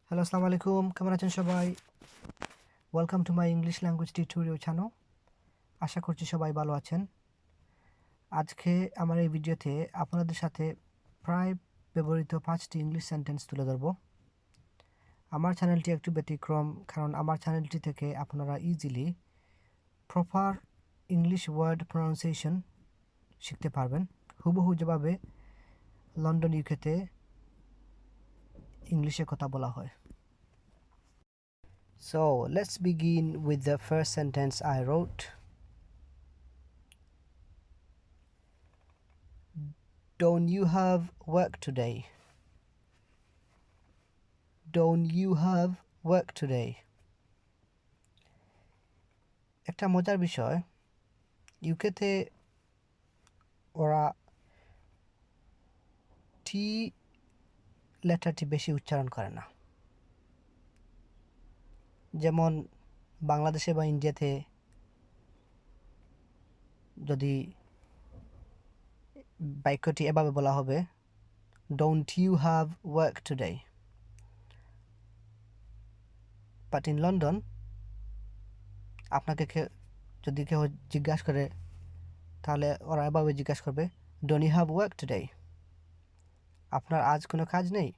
Hello, আসসালামু আলাইকুম। কেমন আছেন সবাই? Welcome to my English language tutorial channel. আশা করছি সবাই ভালো আছেন। আজকে আমার এই ভিডিওতে আপনাদের সাথে প্রায় ব্যবহৃত 5টি ইংলিশ সেন্টেন্স তুলে ধরব। আমার চ্যানেলটি একটু ব্যতিক্রম, কারণ আমার চ্যানেলটি থেকে আপনারা easily proper English word pronunciation শিখতে পারবেন, হুবহু যেভাবে লন্ডন ইউকেতে ইংলিশে কথা বলা হয়। So let's begin with the first sentence I wrote. Don't you have work today? Don't you have work today? একটা মজার বিষয়, ইউকেতে ওরা টি লেটারটি বেশি উচ্চারণ করে না। যেমন বাংলাদেশে বা ইন্ডিয়াতে যদি বাক্যটি এভাবে বলা হবে, don't you have work today, but in London আপনাকে যদি কেউ জিজ্ঞাসা করে, তাহলে ওরা এভাবে জিজ্ঞাসা করবে, don't you have work today? আপনার আজ কোনো কাজ নেই?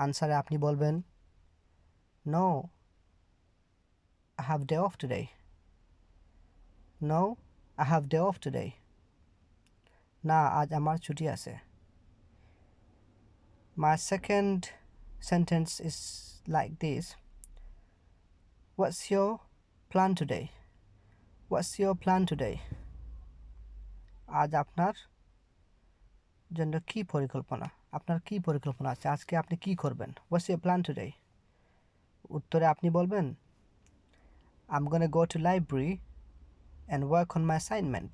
আনসারে আপনি বলবেন, no, I have day off today. No, I have day off today. না, আজ আমার ছুটি আছে। My second sentence is like this. What's your plan today? What's your plan today? আজ আপনার জন্য কি পরিকল্পনা? আপনার কি পরিকল্পনা আছে? আজকে আপনি কি করবেন? What's your plan today? উত্তরে আপনি বলবেন, I'm gonna go to library and work on my assignment.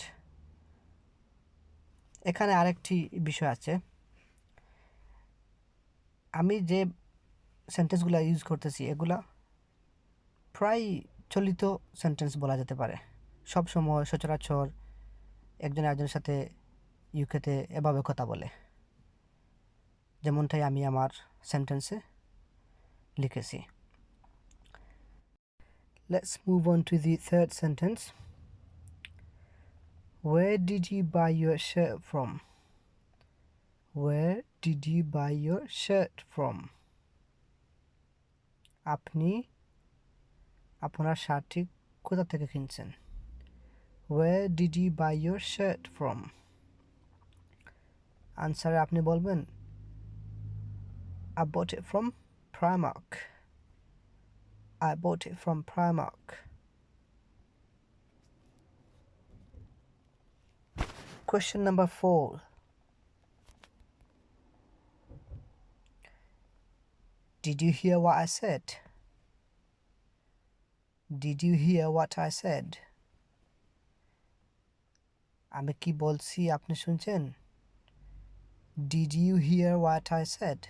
এখানে আরেকটি বিষয় আছে। আমি যে সেন্টেন্সগুলো ইউজ করতেছি এগুলা প্রায় চলিত সেন্টেন্স বলা যেতে পারে। সব সময় সচরাচর একজন আরেকজনের সাথে ইউকেতে এভাবে কথা বলে, যেমনটাই আমি আমার সেন্টেন্সে লিখেছি। Let's move on to the third sentence. Where did you buy your shirt from? Where did you buy your shirt from? আপনি আপনার শার্টটি কোথা থেকে কিনছেন? Where did you buy your shirt from? আনসারে আপনি বলবেন, I bought it from Primark. I bought it from Primark. Question number 4. Did you hear what I said? Did you hear what I said? আমি কি বলছি আপনি শুনছেন? Did you hear what I said?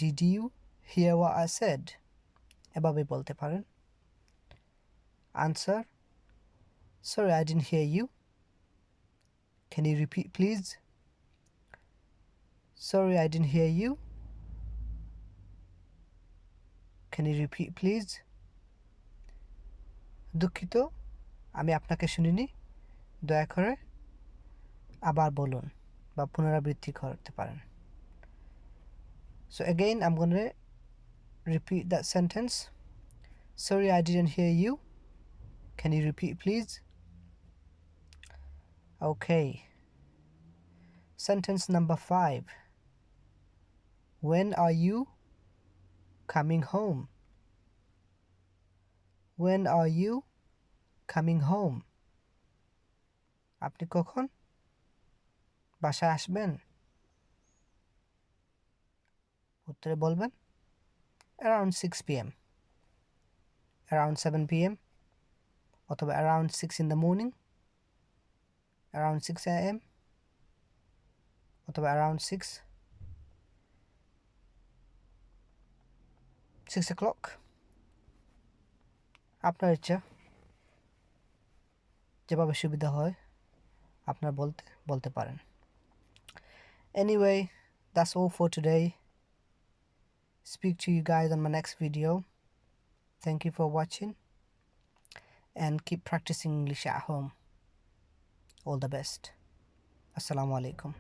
Did you hear what I said? এভাবে বলতে পারেন। Answer: Sorry, I didn't hear you. Can you repeat, please? Sorry, I didn't hear you. Can you repeat, please? দুঃখিত, আমি আপনাকে শুনিনি, দয়া করে আবার বলুন বা পুনরাবৃত্তি করতে পারেন। So again, I'm going to repeat that sentence. Sorry, I didn't hear you. Can you repeat, please? Okay. Sentence number 5. When are you coming home? When are you coming home? আপনি কখন বাসায় আসবেন? উত্তরে বলবেন, around 6 p.m. around 7 p.m. অথবা around 6 in the morning, around 6 a.m. অথবা around 6 o'clock. আপনার ইচ্ছা, যেভাবে সুবিধা হয় আপনার বলতে পারেন। Anyway, that's all for today. Speak to you guys on my next video. Thank you for watching and keep practicing English at home. All the best. Assalamu alaikum.